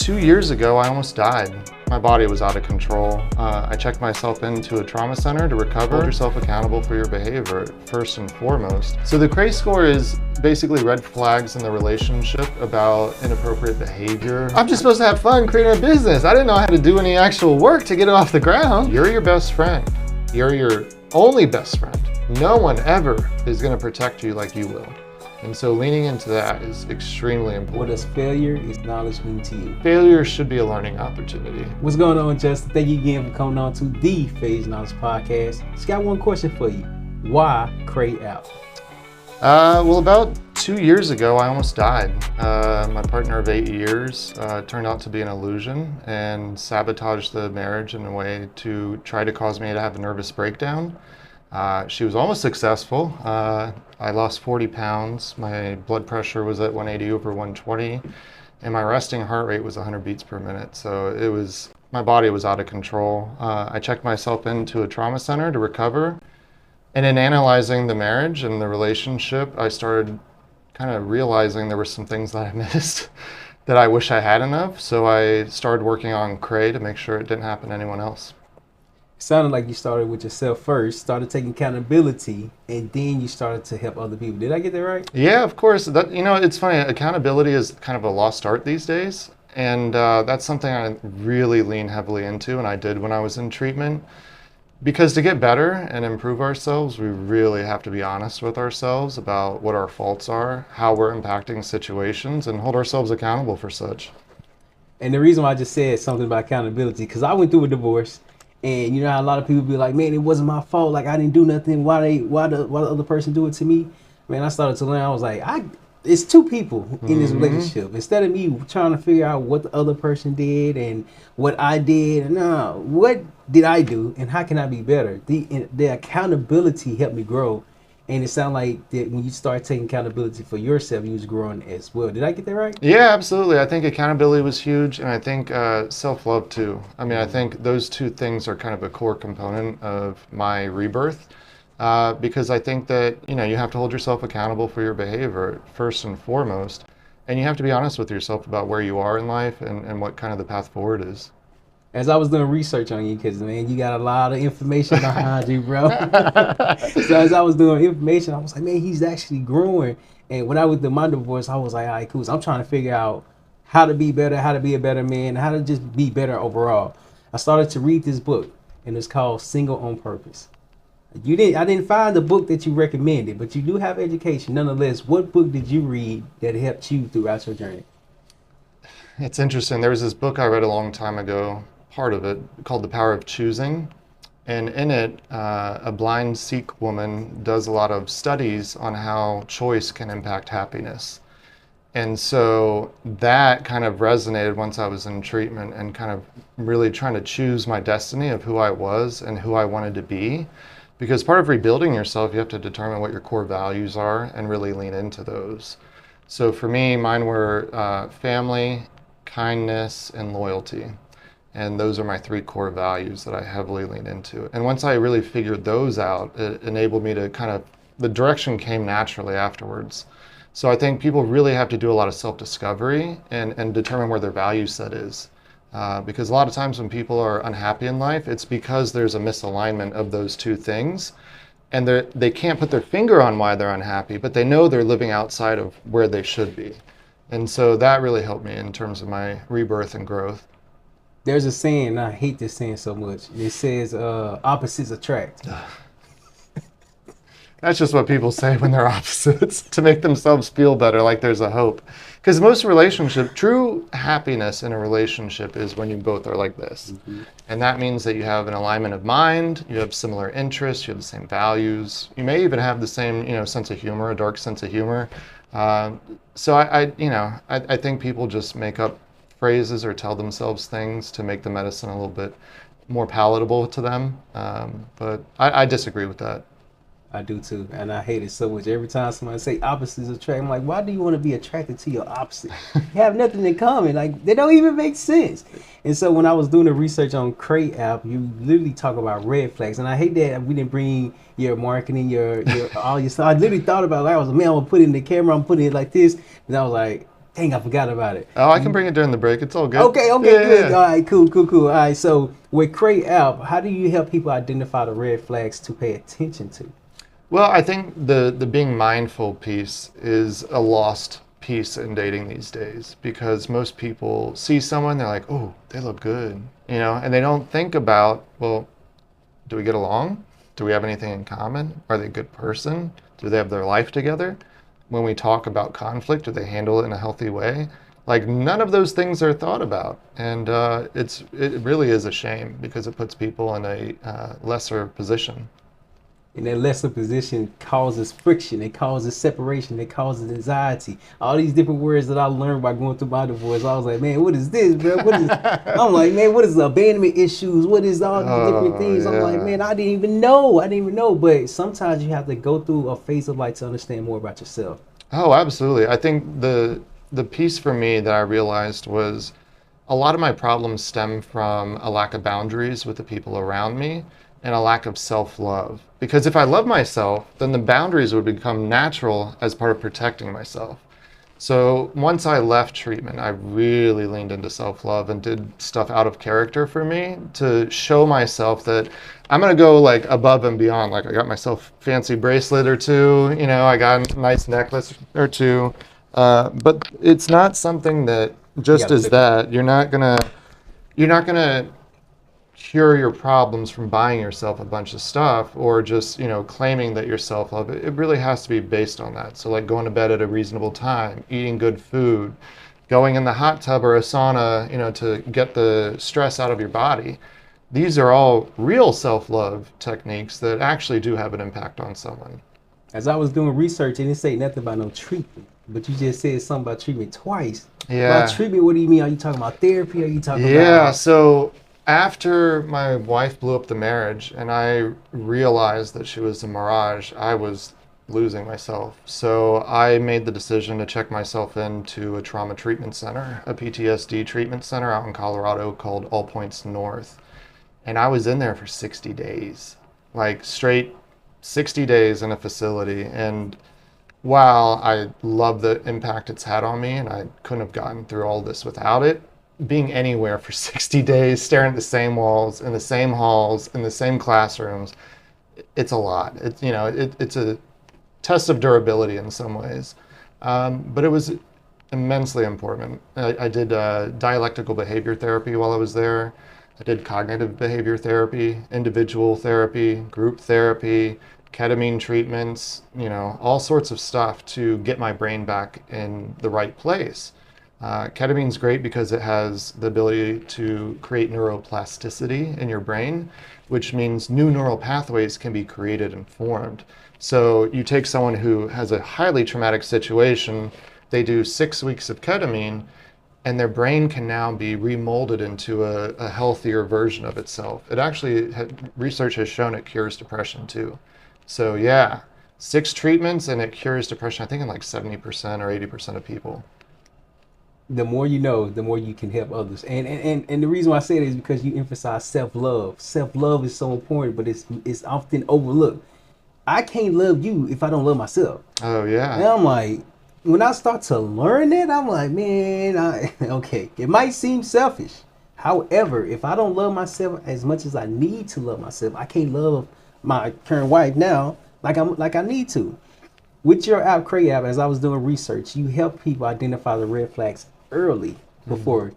2 years ago, I almost died. My body was out of control. I checked myself into a trauma center to recover. Hold yourself accountable for your behavior, first and foremost. So the Cray score is basically red flags in the relationship about inappropriate behavior. I'm just supposed to have fun creating a business. I didn't know how to do any actual work to get it off the ground. You're your best friend. You're your only best friend. No one ever is gonna protect you like you will. And so leaning into that is extremely important. What does failure acknowledge mean to you? Failure should be a learning opportunity. What's going on, Justin? Thank you again for coming on to the Phase Knowledge Podcast. Just got one question for you. Why Cray out? Well, about 2 years ago, I almost died. My partner of 8 years turned out to be an illusion and sabotaged the marriage in a way to try to cause me to have a nervous breakdown. She was almost successful. I lost 40 pounds. My blood pressure was at 180 over 120, and my resting heart rate was 100 beats per minute. So my body was out of control. I checked myself into a trauma center to recover. And in analyzing the marriage and the relationship, I started kind of realizing there were some things that I missed that I wish I hadn't of. So I started working on Cray to make sure it didn't happen to anyone else. It sounded like you started with yourself first, started taking accountability, and then you started to help other people. Did I get that right? Yeah, of course. It's funny. Accountability is kind of a lost art these days. And that's something I really lean heavily into, and I did when I was in treatment. Because to get better and improve ourselves, we really have to be honest with ourselves about what our faults are, how we're impacting situations, and hold ourselves accountable for such. And the reason why I just said something about accountability, because I went through a divorce, and you know how a lot of people be like, man, it wasn't my fault. Like, I didn't do nothing. Why the other person do it to me? Man, I started to learn. I was like, it's two people in this relationship. Instead of me trying to figure out what the other person did and what I did, no, what did I do and how can I be better? The accountability helped me grow. And it sounded like that when you start taking accountability for yourself, you was growing as well. Did I get that right? Yeah, absolutely. I think accountability was huge, and I think self-love too. I mean, I think those two things are kind of a core component of my rebirth, because I think that you have to hold yourself accountable for your behavior first and foremost, and you have to be honest with yourself about where you are in life and what kind of the path forward is. As I was doing research on you, because, man, you got a lot of information behind you, bro. So as I was doing information, I was like, man, he's actually growing. And when I was in my divorce, I was like, all right, cool. So I'm trying to figure out how to be better, how to be a better man, how to just be better overall. I started to read this book, and it's called Single on Purpose. I didn't find the book that you recommended, but you do have education. Nonetheless, what book did you read that helped you throughout your journey? It's interesting. There was this book I read a long time ago, part of it, called The Power of Choosing. And in it, a blind Sikh woman does a lot of studies on how choice can impact happiness. And so that kind of resonated once I was in treatment and kind of really trying to choose my destiny of who I was and who I wanted to be. Because part of rebuilding yourself, you have to determine what your core values are and really lean into those. So for me, mine were family, kindness, and loyalty. And those are my three core values that I heavily lean into. And once I really figured those out, it enabled me to the direction came naturally afterwards. So I think people really have to do a lot of self-discovery and determine where their value set is. Because a lot of times when people are unhappy in life, it's because there's a misalignment of those two things. And they can't put their finger on why they're unhappy, but they know they're living outside of where they should be. And so that really helped me in terms of my rebirth and growth. There's a saying, and I hate this saying so much. It says, opposites attract. That's just what people say when they're opposites to make themselves feel better, like there's a hope. Because most true happiness in a relationship is when you both are like this. Mm-hmm. And that means that you have an alignment of mind, you have similar interests, you have the same values. You may even have the same, sense of humor, a dark sense of humor. So I think people just make up phrases or tell themselves things to make the medicine a little bit more palatable to them. But I disagree with that. I do too, and I hate it so much. Every time somebody say opposites attract, I'm like, why do you want to be attracted to your opposite? You have nothing in common. Like, they don't even make sense. And so when I was doing the research on Cray app, you literally talk about red flags, and I hate that we didn't bring your marketing, your all your stuff. I literally thought about it. Like, I was like, man, I'm gonna put it in the camera. I'm putting it like this, and I was like, Dang, I forgot about it. Oh, I can bring it during the break. It's all good. Okay, Yeah, okay, yeah, good. yeah. All right, cool, cool, cool. All right, so with Cray app, how do you help people identify the red flags to pay attention to? Well, I think the being mindful piece is a lost piece in dating these days because most people see someone, they're like, oh, they look good, and they don't think about, well, do we get along? Do we have anything in common? Are they a good person? Do they have their life together? When we talk about conflict, do they handle it in a healthy way? Like none of those things are thought about, and it really is a shame because it puts people in a lesser position. And that lesser position causes friction, it causes separation, it causes anxiety. All these different words that I learned by going through my divorce, I was like, man, what is this, bro? What is? I'm like, man, what is the abandonment issues? What is all these different Oh things? I'm like, yeah. man, I didn't even know. I didn't even know. But sometimes you have to go through a phase of life to understand more about yourself. Oh, absolutely. I think the piece for me that I realized was a lot of my problems stem from a lack of boundaries with the people around me and a lack of self-love. Because if I love myself, then the boundaries would become natural as part of protecting myself. So once I left treatment, I really leaned into self-love and did stuff out of character for me to show myself that I'm gonna go like above and beyond. Like I got myself fancy bracelet or two, I got a nice necklace or two. But it's not something that You just gotta as pick up. that you're not gonna cure your problems from buying yourself a bunch of stuff or just claiming that you're self-love. It really has to be based on that. So like going to bed at a reasonable time, eating good food, going in the hot tub or a sauna, to get the stress out of your body. These are all real self-love techniques that actually do have an impact on someone. As I was doing research, it didn't say nothing about no treatment, but you just said something about treatment twice. By Yeah. treatment, what do you mean? Are you talking about therapy? Are you talking Yeah, about? so after my wife blew up the marriage and I realized that she was a mirage, I was losing myself. So I made the decision to check myself into a trauma treatment center, a PTSD treatment center out in Colorado called All Points North. And I was in there for 60 days, like straight 60 days in a facility. And while I love the impact it's had on me, and I couldn't have gotten through all this without it, being anywhere for 60 days, staring at the same walls, in the same halls, in the same classrooms, it's a lot. It's a test of durability in some ways. But it was immensely important. I did dialectical behavior therapy while I was there. I did cognitive behavior therapy, individual therapy, group therapy, ketamine treatments, all sorts of stuff to get my brain back in the right place. Ketamine's great because it has the ability to create neuroplasticity in your brain, which means new neural pathways can be created and formed. So you take someone who has a highly traumatic situation, they do 6 weeks of ketamine, and their brain can now be remolded into a healthier version of itself. It actually, research has shown it cures depression too. So yeah, 6 treatments and it cures depression, I think in like 70% or 80% of people. The more you know, the more you can help others. And the reason why I say it is because you emphasize self love. Self love is so important, but it's often overlooked. I can't love you if I don't love myself. Oh And yeah. I'm like, when I start to learn that, I'm like, man, okay, it might seem selfish. However, if I don't love myself as much as I need to love myself, I can't love my current wife now like I need to. With your app, Cray app, as I was doing research, you help people identify the red flags early Mhm. before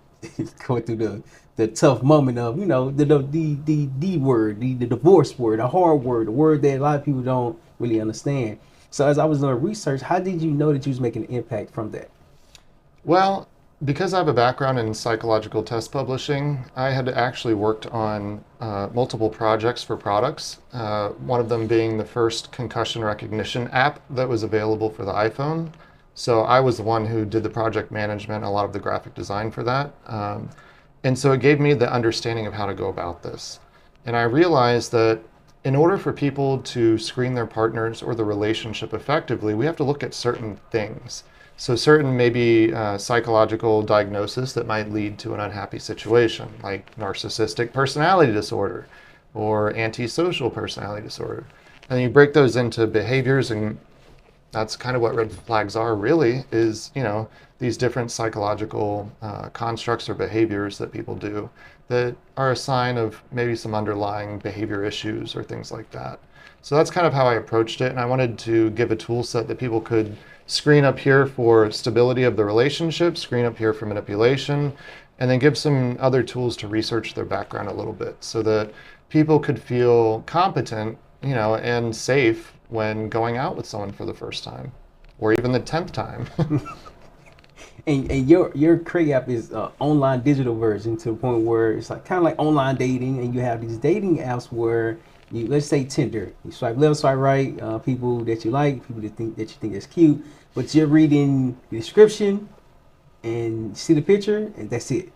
going through the tough moment of the D word, the divorce word, the hard word, the word that a lot of people don't really understand. So as I was doing research, how did you know that you was making an impact from that? Well, because I have a background in psychological test publishing, I had actually worked on multiple projects for products. One of them being the first concussion recognition app that was available for the iPhone. So I was the one who did the project management, a lot of the graphic design for that. And so it gave me the understanding of how to go about this. And I realized that in order for people to screen their partners or the relationship effectively, we have to look at certain things. So certain maybe psychological diagnosis that might lead to an unhappy situation, like narcissistic personality disorder or antisocial personality disorder. And you break those into behaviors, and that's kind of what red flags are really, is, these different psychological constructs or behaviors that people do that are a sign of maybe some underlying behavior issues or things like that. So that's kind of how I approached it, and I wanted to give a tool set that people could screen up here for stability of the relationship, screen up here for manipulation, and then give some other tools to research their background a little bit so that people could feel competent, and safe when going out with someone for the first time or even the 10th time. And your Cray app is online digital version to the point where it's like kind of like online dating, and you have these dating apps where you, let's say Tinder, you swipe left, swipe right, people that you like, people that you think is cute, but you're reading the description and see the picture, and that's it.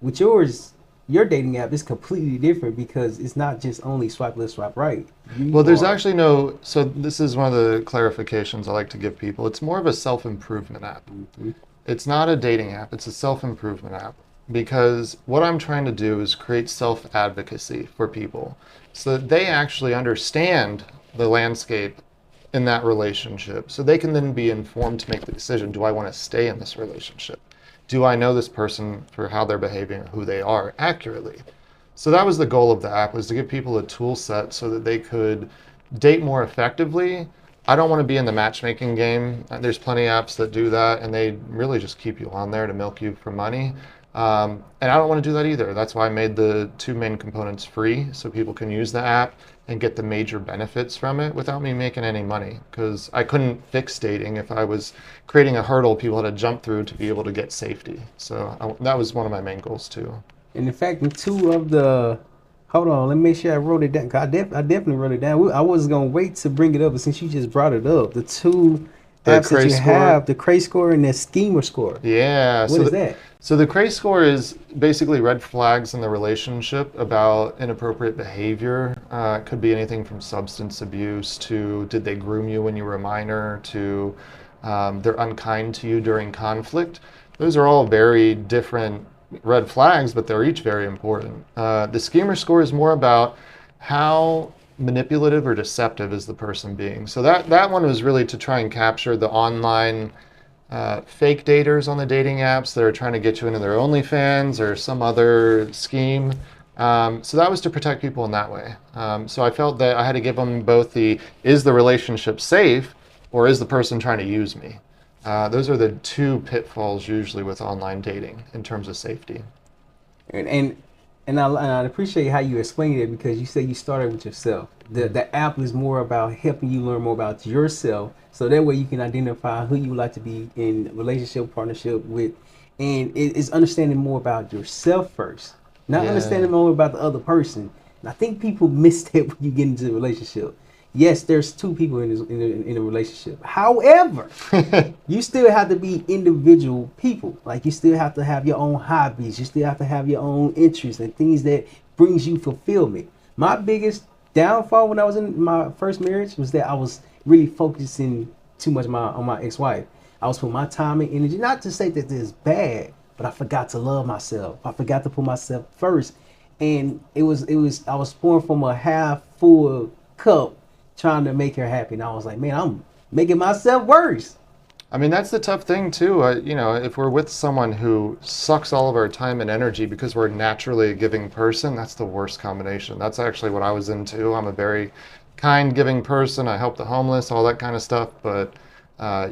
With yours, your dating app is completely different because it's not just only swipe left, swipe right. Well, there's actually no, so this is one of the clarifications I like to give people. It's more of a self-improvement app. It's not a dating app, it's a self-improvement app, because what I'm trying to do is create self-advocacy for people so that they actually understand the landscape in that relationship, so they can then be informed to make the decision, do I want to stay in this relationship? Do I know this person for how they're behaving or who they are accurately? So that was the goal of the app, was to give people a tool set so that they could date more effectively. I don't want to be in the matchmaking game. There's plenty of apps that do that, and they really just keep you on there to milk you for money. And I don't want to do that either. That's why I made the two main components free, so people can use the app and get the major benefits from it without me making any money, because I couldn't fix dating if I was creating a hurdle people had to jump through to be able to get safety. So that was one of my main goals too. And in fact, in two of the, hold on, let me make sure I wrote it down. 'Cause I definitely wrote it down. I was gonna wait to bring it up, but since you just brought it up, the two apps that you have, the Cray score and the schemer score. Yeah. What is that? So the Cray score is basically red flags in the relationship about inappropriate behavior. It could be anything from substance abuse to did they groom you when you were a minor to they're unkind to you during conflict. Those are all very different red flags, but they're each very important. The schemer score is more about how manipulative or deceptive is the person being. So that one was really to try and capture the online fake daters on the dating apps that are trying to get you into their OnlyFans or some other scheme. So that was to protect people in that way. So I felt that I had to give them both is the relationship safe or is the person trying to use me? Those are the two pitfalls usually with online dating in terms of safety. And I appreciate how you explained it, because you said you started with yourself. The app is more about helping you learn more about yourself, so that way you can identify who you would like to be in relationship, partnership with, and it's understanding more about yourself first, not understanding more about the other person. And I think people miss that when you get into a relationship. Yes, there's two people in a relationship. However, you still have to be individual people. Like, you still have to have your own hobbies. You still have to have your own interests and things that brings you fulfillment. My biggest downfall when I was in my first marriage was that I was really focusing too much on my ex-wife. I was putting my time and energy, not to say that this is bad, but I forgot to love myself. I forgot to put myself first. And I was pouring from a half full cup, trying to make her happy, and I was like, man, I'm making myself worse. I mean, that's the tough thing too. If we're with someone who sucks all of our time and energy because we're naturally a giving person, that's the worst combination. That's actually what I was into. I'm a very kind, giving person. I help the homeless, all that kind of stuff. But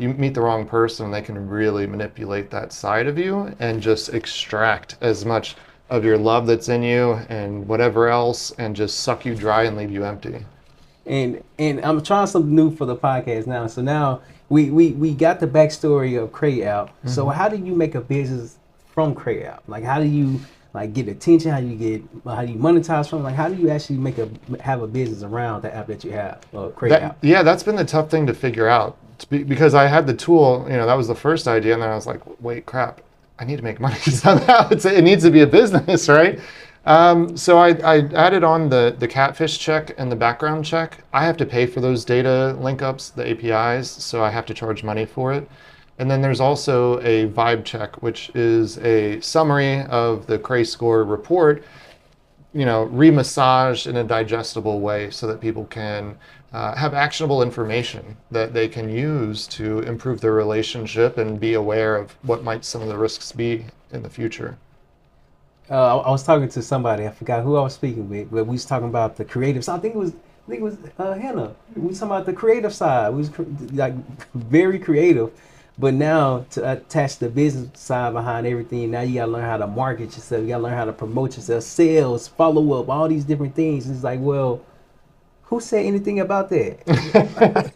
you meet the wrong person, and they can really manipulate that side of you and just extract as much of your love that's in you and whatever else, and just suck you dry and leave you empty. And I'm trying something new for the podcast now. So now we got the backstory of Cray out. Mm-hmm. So how do you make a business from Cray out? Like, how do you get attention? How do you monetize from? Like, how do you actually have a business around the app that you have, Cray out? Yeah, that's been the tough thing to figure out, because I had the tool. That was the first idea, and then I was like, wait, crap, I need to make money somehow. It needs to be a business, right? So I added on the catfish check and the background check. I have to pay for those data link ups, the APIs, so I have to charge money for it. And then there's also a vibe check, which is a summary of the Cray score report remassaged in a digestible way so that people can have actionable information that they can use to improve their relationship and be aware of what might some of the risks be in the future. I was talking to somebody. I forgot who I was speaking with, but we was talking about the creative side. I think it was Hannah. We was talking about the creative side. We was like very creative, but now to attach the business side behind everything. Now you gotta learn how to market yourself. You gotta learn how to promote yourself, sales, follow up, all these different things. It's like, well, who said anything about that?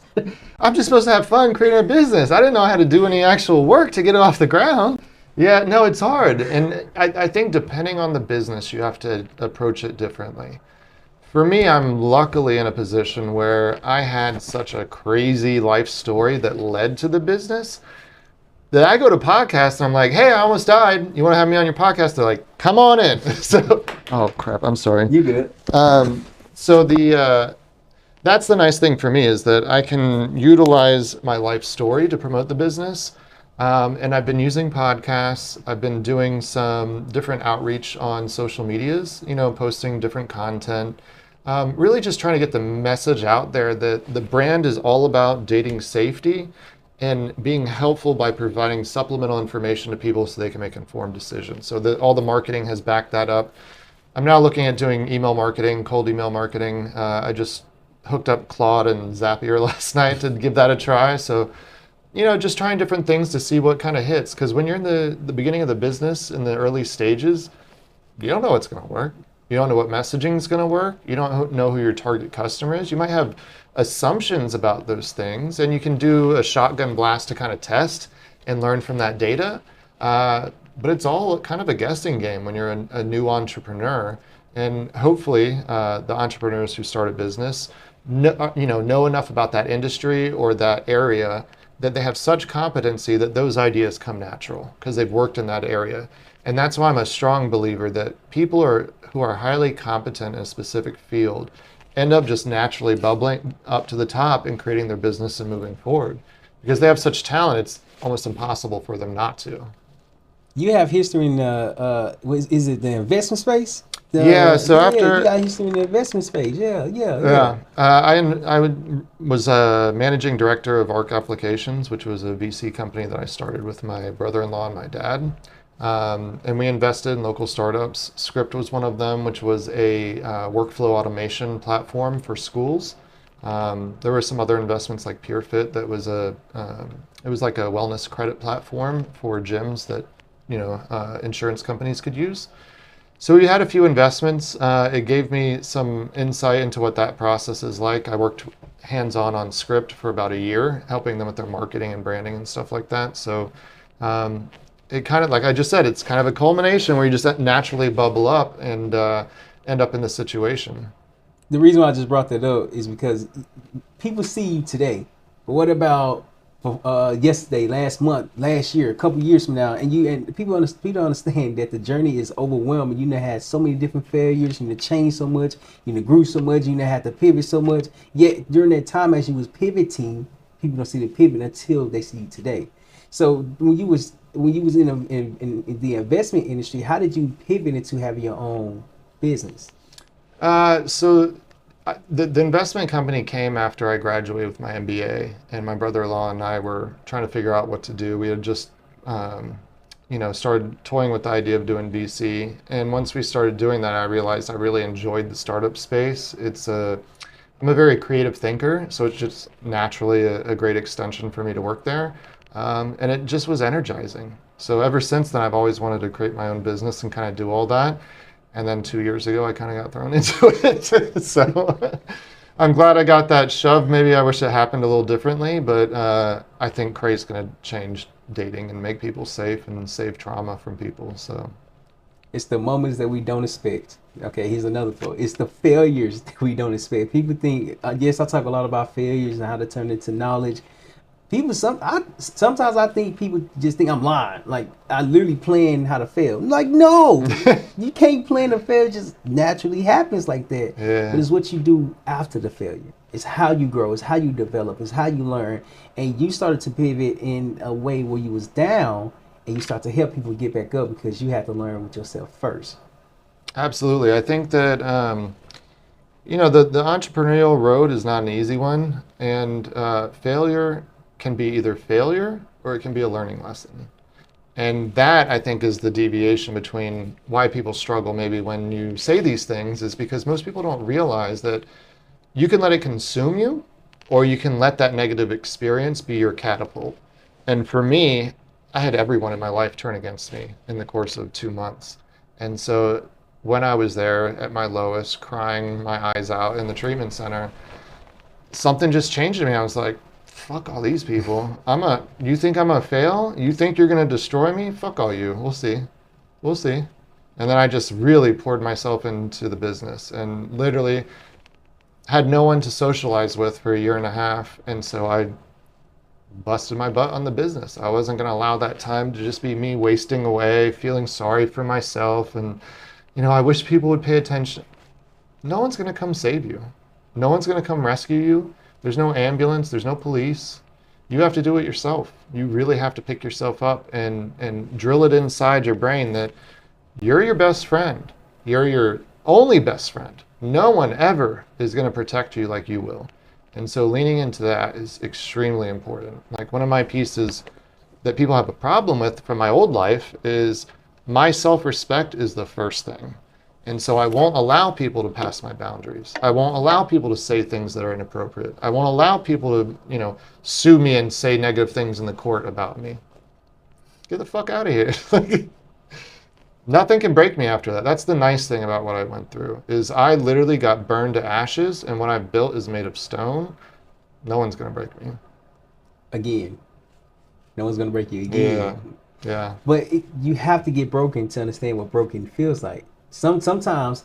I'm just supposed to have fun creating a business. I didn't know how to do any actual work to get it off the ground. Yeah, no, it's hard. And I think depending on the business, you have to approach it differently. For me, I'm luckily in a position where I had such a crazy life story that led to the business that I go to podcasts and I'm like, hey, I almost died. You want to have me on your podcast? They're like, come on in. So, oh crap, I'm sorry. You good? So that's the nice thing for me is that I can utilize my life story to promote the business. And I've been using podcasts. I've been doing some different outreach on social medias, posting different content. Really just trying to get the message out there that the brand is all about dating safety and being helpful by providing supplemental information to people so they can make informed decisions. So that all the marketing has backed that up. I'm now looking at doing email marketing, cold email marketing. I just hooked up Claude and Zapier last night to give that a try. So, just trying different things to see what kind of hits. Because when you're in the beginning of the business, in the early stages, you don't know what's going to work. You don't know what messaging is going to work. You don't know who your target customer is. You might have assumptions about those things, and you can do a shotgun blast to kind of test and learn from that data. But it's all kind of a guessing game when you're a new entrepreneur. And hopefully, the entrepreneurs who start a business know enough about that industry or that area that they have such competency that those ideas come natural because they've worked in that area. And that's why I'm a strong believer that people who are highly competent in a specific field end up just naturally bubbling up to the top and creating their business and moving forward. Because they have such talent, it's almost impossible for them not to. You have history in is it the investment space? Yeah, so after you got history in the investment space. Yeah. Was a managing director of ARC Applications, which was a VC company that I started with my brother-in-law and my dad. And we invested in local startups. Script was one of them, which was a workflow automation platform for schools. There were some other investments like PureFit that was it was like a wellness credit platform for gyms that insurance companies could use. So we had a few investments. It gave me some insight into what that process is like. I worked hands-on Script for about a year, helping them with their marketing and branding and stuff like that. So it kind of, like I just said, it's kind of a culmination where you just naturally bubble up and end up in this situation. The reason why I just brought that up is because people see you today, but what about yesterday, last month, last year, a couple years from now, and people understand that the journey is overwhelming. You know, had so many different failures, you know, changed so much, you know, grew so much, you know, had to pivot so much. Yet during that time, as you was pivoting, people don't see the pivot until they see you today. So when you was in the investment industry, how did you pivot into having your own business? The investment company came after I graduated with my MBA, and my brother-in-law and I were trying to figure out what to do. We had just, started toying with the idea of doing VC, and once we started doing that, I realized I really enjoyed the startup space. I'm a very creative thinker, so it's just naturally a great extension for me to work there, and it just was energizing. So ever since then, I've always wanted to create my own business and kind of do all that. And then 2 years ago, I kind of got thrown into it. So I'm glad I got that shove. Maybe I wish it happened a little differently, but I think Cray is going to change dating and make people safe and save trauma from people. So it's the moments that we don't expect. Okay, here's another quote. It's the failures that we don't expect. People think, yes, I talk a lot about failures and how to turn it into knowledge. Sometimes I think people just think I'm lying. Like I literally plan how to fail. I'm like, no, you can't plan to fail. It just naturally happens like that. Yeah. But it's what you do after the failure. It's how you grow. It's how you develop. It's how you learn. And you started to pivot in a way where you was down, and you start to help people get back up because you had to learn with yourself first. Absolutely. I think that the entrepreneurial road is not an easy one, and failure can be either failure or it can be a learning lesson. And that, I think, is the deviation between why people struggle maybe when you say these things, is because most people don't realize that you can let it consume you, or you can let that negative experience be your catapult. And for me, I had everyone in my life turn against me in the course of 2 months. And so when I was there at my lowest, crying my eyes out in the treatment center, something just changed in me. I was like, fuck all these people. You think I'm gonna fail? You think you're gonna destroy me? Fuck all you. We'll see. We'll see. And then I just really poured myself into the business and literally had no one to socialize with for a year and a half. And so I busted my butt on the business. I wasn't going to allow that time to just be me wasting away, feeling sorry for myself. And, I wish people would pay attention. No one's going to come save you. No one's going to come rescue you. There's no ambulance. There's no police. You have to do it yourself. You really have to pick yourself up and drill it inside your brain that you're your best friend. You're your only best friend. No one ever is going to protect you like you will. And so leaning into that is extremely important. Like one of my pieces that people have a problem with from my old life is my self-respect is the first thing. And so I won't allow people to pass my boundaries. I won't allow people to say things that are inappropriate. I won't allow people to, sue me and say negative things in the court about me. Get the fuck out of here. Nothing can break me after that. That's the nice thing about what I went through is I literally got burned to ashes, and what I've built is made of stone. No one's gonna break me. Again, no one's gonna break you again. Yeah, yeah. But you have to get broken to understand what broken feels like. Sometimes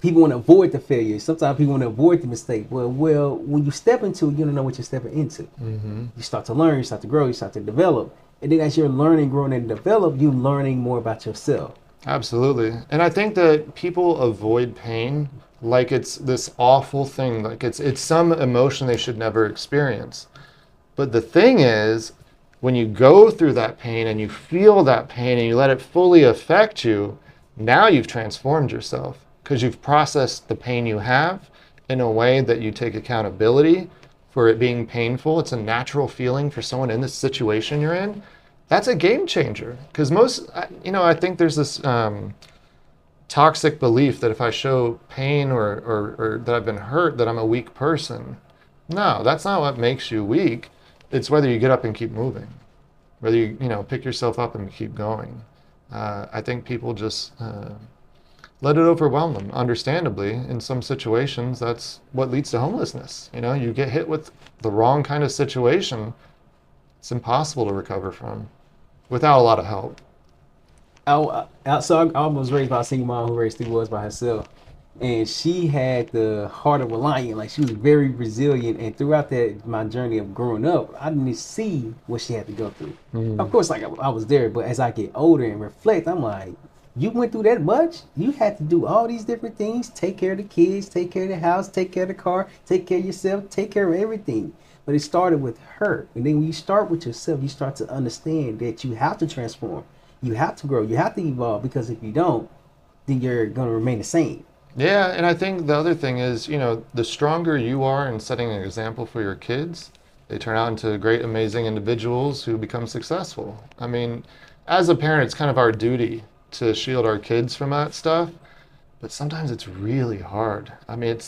people want to avoid the failure. Sometimes people want to avoid the mistake. Well, when you step into it, you don't know what you're stepping into. Mm-hmm. You start to learn, you start to grow, you start to develop. And then as you're learning, growing, and develop, you're learning more about yourself. Absolutely. And I think that people avoid pain like it's this awful thing, like it's some emotion they should never experience. But the thing is, when you go through that pain and you feel that pain and you let it fully affect you, now you've transformed yourself because you've processed the pain you have in a way that you take accountability for it being painful. It's a natural feeling for someone in this situation you're in. That's a game changer because I think there's this toxic belief that if I show pain or that I've been hurt, that I'm a weak person. No, that's not what makes you weak. It's whether you get up and keep moving, whether you pick yourself up and keep going. I think people just let it overwhelm them. Understandably, in some situations, that's what leads to homelessness. You get hit with the wrong kind of situation, it's impossible to recover from without a lot of help. I was raised by a single mom who raised 3 boys by herself. And she had the heart of a lion. Like, she was very resilient. And throughout my journey of growing up, I didn't see what she had to go through. Of course, like, I was there. But as I get older and reflect, I'm like, you went through that much? You had to do all these different things. Take care of the kids, take care of the house, take care of the car, take care of yourself, take care of everything. But it started with her. And then when you start with yourself, you start to understand that you have to transform. You have to grow. You have to evolve. Because if you don't, then you're going to remain the same. Yeah, and I think the other thing is, the stronger you are in setting an example for your kids, they turn out into great, amazing individuals who become successful. I mean, as a parent, it's kind of our duty to shield our kids from that stuff, but sometimes it's really hard. I mean,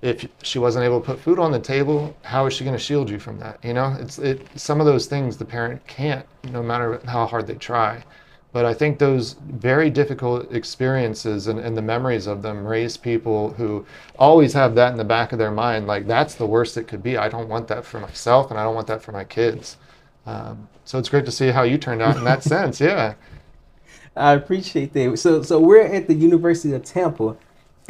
if she wasn't able to put food on the table, how is she going to shield you from that? It's some of those things the parent can't, no matter how hard they try. But I think those very difficult experiences and the memories of them raise people who always have that in the back of their mind. Like, that's the worst it could be. I don't want that for myself, and I don't want that for my kids. So it's great to see how you turned out in that sense. Yeah. I appreciate that. So we're at the University of Tampa,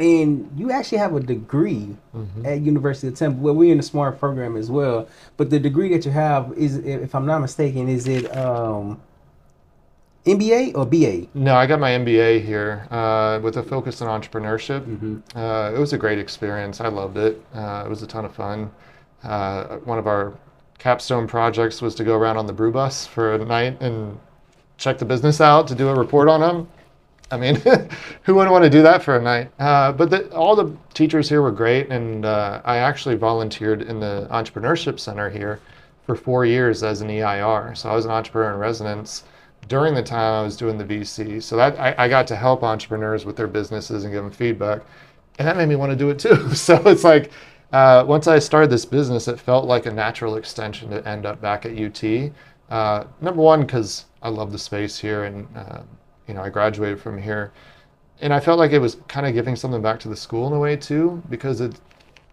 and you actually have a degree at University of Tampa. Well, we're in the SMART program as well. But the degree that you have is, if I'm not mistaken, is it MBA or BA? No, I got my MBA here with a focus on entrepreneurship. It was a great experience. I loved it. It was a ton of fun. One of our capstone projects was to go around on the brew bus for a night and check the business out to do a report on them. I mean, who wouldn't want to do that for a night? All the teachers here were great, and I actually volunteered in the entrepreneurship center here for 4 years as an EIR. So I was an entrepreneur in residence during the time I was doing the VC. So that I got to help entrepreneurs with their businesses and give them feedback, and that made me want to do it too. So it's like once I started this business, it felt like a natural extension to end up back at UT. Number one, because I love the space here, and I graduated from here, and I felt like it was kind of giving something back to the school in a way too, because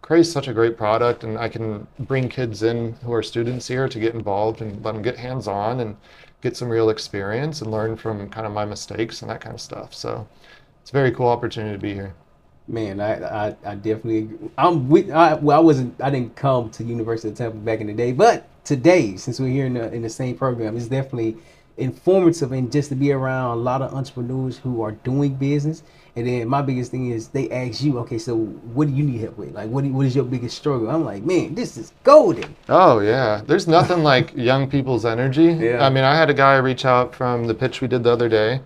Cray's such a great product, and I can bring kids in who are students here to get involved and let them get hands-on and get some real experience and learn from kind of my mistakes and that kind of stuff. So it's a very cool opportunity to be here. Man, I definitely agree. I didn't come to University of Tampa back in the day, but today, since we're here in the same program, it's definitely informative, and just to be around a lot of entrepreneurs who are doing business. And then my biggest thing is they ask you, okay, so what do you need help with? Like, what is your biggest struggle? I'm like, man, this is golden. Oh yeah, there's nothing like young people's energy. Yeah. I mean, I had a guy reach out from the pitch we did the other day,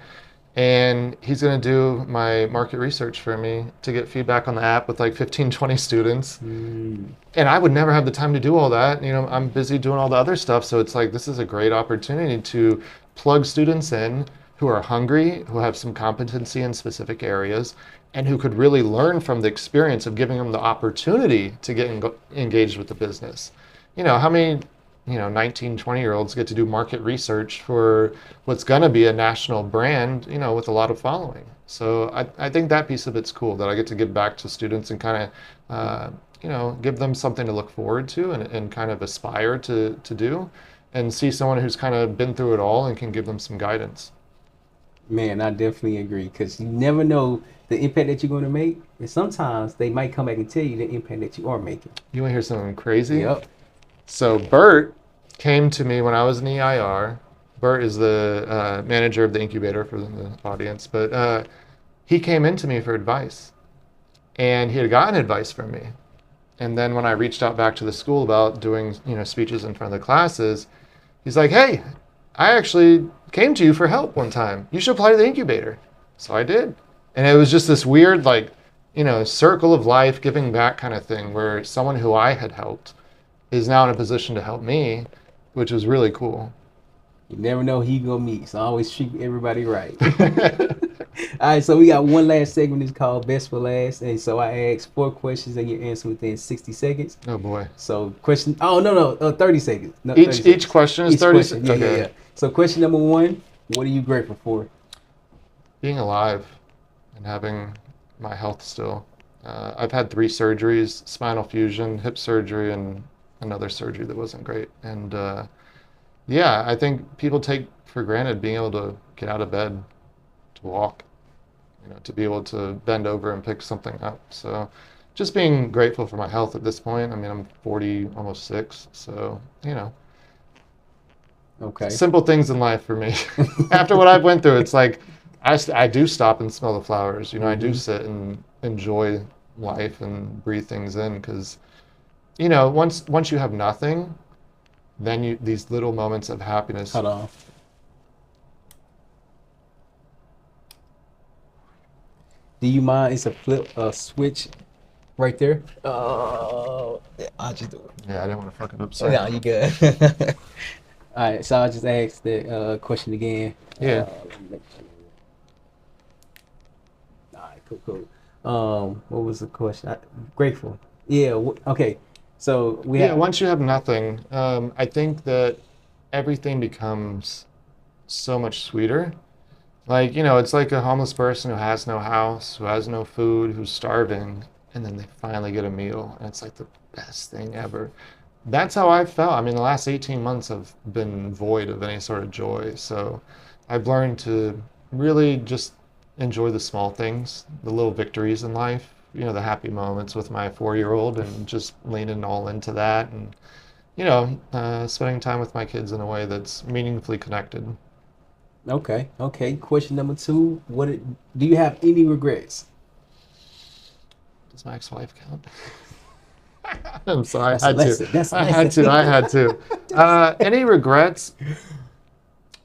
and he's going to do my market research for me to get feedback on the app with like 15, 20 students. And I would never have the time to do all that. I'm busy doing all the other stuff. So it's like, this is a great opportunity to plug students in who are hungry, who have some competency in specific areas, and who could really learn from the experience of giving them the opportunity to get engaged with the business. How many 19, 20-year-olds get to do market research for what's going to be a national brand, with a lot of following. So I think that piece of it's cool, that I get to give back to students and kind of, give them something to look forward to and kind of aspire to do, and see someone who's kind of been through it all and can give them some guidance. Man, I definitely agree, because you never know the impact that you're going to make, and sometimes they might come back and tell you the impact that you are making. You want to hear something crazy? Yep. So Bert came to me when I was an EIR. Bert is the manager of the incubator for the audience, but he came into me for advice, and he had gotten advice from me. And then when I reached out back to the school about doing speeches in front of the classes, he's like, "Hey, I actually came to you for help one time. You should apply to the incubator." So I did, and it was just this weird circle of life, giving back kind of thing, where someone who I had helped is now in a position to help me, which is really cool. You never know who you gonna meet, so always treat everybody right. All right, so we got one last segment. It's called Best for Last, and so I ask 4 questions and you answer within 60 seconds. Oh boy. So question. Oh no, 30 seconds. No, Each 30 seconds. each question is 30 seconds. Okay. Yeah. So question number 1: what are you grateful for? Being alive and having my health still. I've had 3 surgeries: spinal fusion, hip surgery, and another surgery that wasn't great. And I think people take for granted being able to get out of bed, to walk, to be able to bend over and pick something up. So just being grateful for my health at this point. I mean, I'm 40, almost 6. So, Okay. simple things in life for me. After what I've went through, it's like I do stop and smell the flowers. I do sit and enjoy life and breathe things in, because once you have nothing, then these little moments of happiness. Hold on. Do you mind? It's a switch right there. Oh, I'll just do it. Yeah, I didn't want to fuck it up. Sorry. No, you good. All right, so I'll just ask the question again. Yeah. All right, cool. What was the question? Grateful. Yeah. Okay. So once you have nothing, I think that everything becomes so much sweeter. Like, it's like a homeless person who has no house, who has no food, who's starving, and then they finally get a meal, and it's like the best thing ever. That's how I felt. I mean, the last 18 months have been void of any sort of joy. So I've learned to really just enjoy the small things, the little victories in life, the happy moments with my 4-year-old, and just leaning all into that, and, spending time with my kids in a way that's meaningfully connected. Okay. Question number 2: do you have any regrets? Does my ex-wife count? I'm sorry. I had to. Any regrets?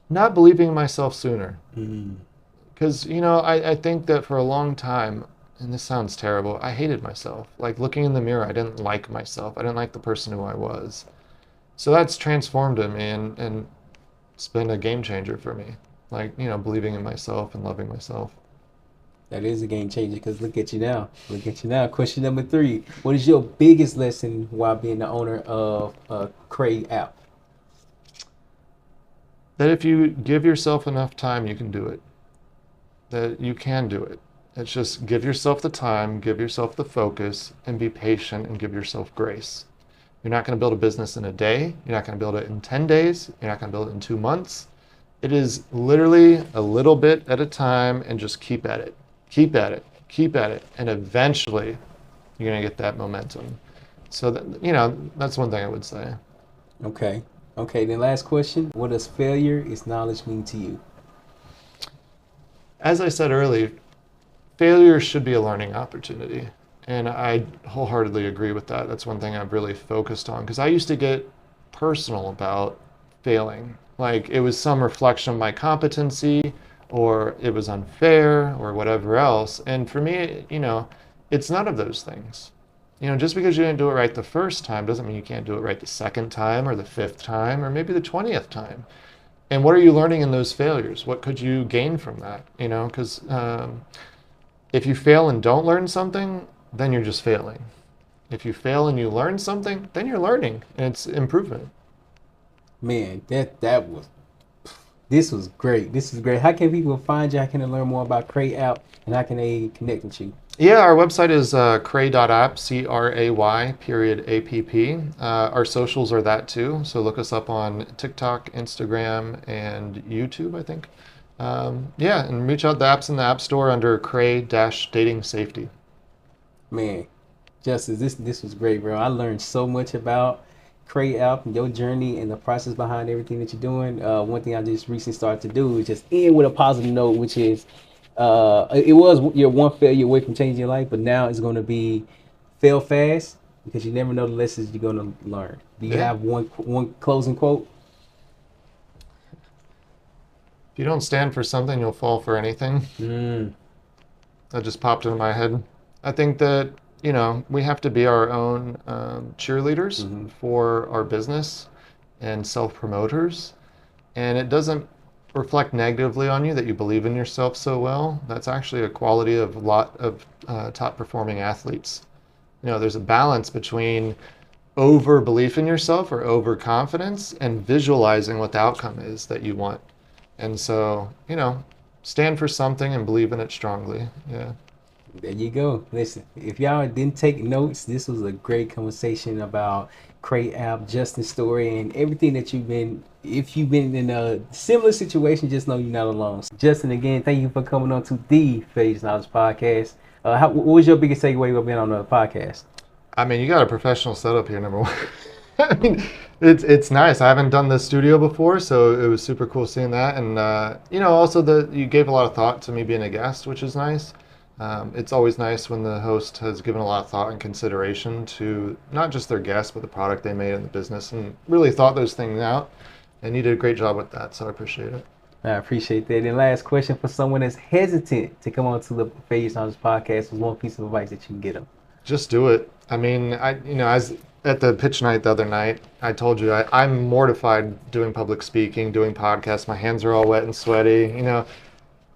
Not believing in myself sooner. Because, I think that for a long time, and this sounds terrible, I hated myself. Like looking in the mirror, I didn't like myself. I didn't like the person who I was. So that's transformed in me, and it's been a game changer for me. Like, believing in myself and loving myself. That is a game changer because look at you now. Look at you now. Question number 3. What is your biggest lesson while being the owner of a Cray app? That if you give yourself enough time, you can do it. That you can do it. It's just give yourself the time, give yourself the focus, and be patient and give yourself grace. You're not going to build a business in a day. You're not going to build it in 10 days. You're not going to build it in 2 months. It is literally a little bit at a time, and just keep at it. Keep at it. Keep at it. And eventually you're going to get that momentum. So that's one thing I would say. Okay. Okay, then last question. What does failure is knowledge mean to you? As I said earlier, failure should be a learning opportunity. And I wholeheartedly agree with that. That's one thing I've really focused on because I used to get personal about failing. Like it was some reflection of my competency or it was unfair or whatever else. And for me, it's none of those things. Just because you didn't do it right the first time doesn't mean you can't do it right the second time or the fifth time or maybe the 20th time. And what are you learning in those failures? What could you gain from that? Because if you fail and don't learn something, then you're just failing. If you fail and you learn something, then you're learning and it's improvement. Man, this was great. This is great. How can people find you? How can they learn more about Cray app and how can they connect with you? Yeah, our website is cray.app, Cray.app. Our socials are that too. So look us up on TikTok, Instagram, and YouTube, I think. Yeah, and reach out. The app's in the App Store under Cray-Dating Safety. Man, Justice, this was great, bro. I learned so much about Cray app and your journey and the process behind everything that you're doing. One thing I just recently started to do is just end with a positive note, which is it was your one failure away from changing your life, but now it's going to be fail fast because you never know the lessons you're going to learn. Do you have one closing quote? If you don't stand for something, you'll fall for anything. That just popped into my head. I think that, we have to be our own cheerleaders for our business and self-promoters. And it doesn't reflect negatively on you that you believe in yourself so well. That's actually a quality of a lot of top performing athletes. There's a balance between over belief in yourself or overconfidence and visualizing what the outcome is that you want. And so, stand for something and believe in it strongly. Yeah. There you go. Listen, if y'all didn't take notes, this was a great conversation about Cray app, Justin's story, and everything that you've been. If you've been in a similar situation, just know you're not alone. Justin, again, thank you for coming on to the Phase Knowledge Podcast. What was your biggest takeaway of being on the podcast? I mean, you got a professional setup here, number one. I mean, it's nice. I haven't done this studio before, so it was super cool seeing that. And also you gave a lot of thought to me being a guest, which is nice. It's always nice when the host has given a lot of thought and consideration to not just their guest, but the product they made in the business and really thought those things out. And you did a great job with that, so I appreciate it. I appreciate that. And last question for someone that's hesitant to come on to the Phase Knowledge Podcast was one piece of advice that you can get them. Just do it. I mean, as at the pitch night the other night, I told you I'm mortified doing public speaking, doing podcasts. My hands are all wet and sweaty,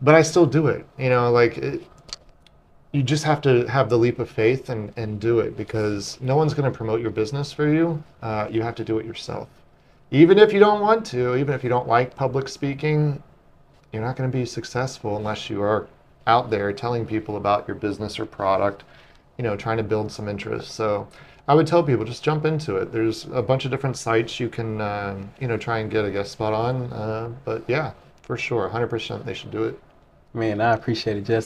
but I still do it. You just have to have the leap of faith and do it because no one's going to promote your business for you. You have to do it yourself. Even if you don't want to, even if you don't like public speaking, you're not going to be successful unless you are out there telling people about your business or product, trying to build some interest. So I would tell people just jump into it. There's a bunch of different sites you can, try and get a guest spot on. But yeah, for sure, 100% they should do it. Man, I appreciate it, Justin.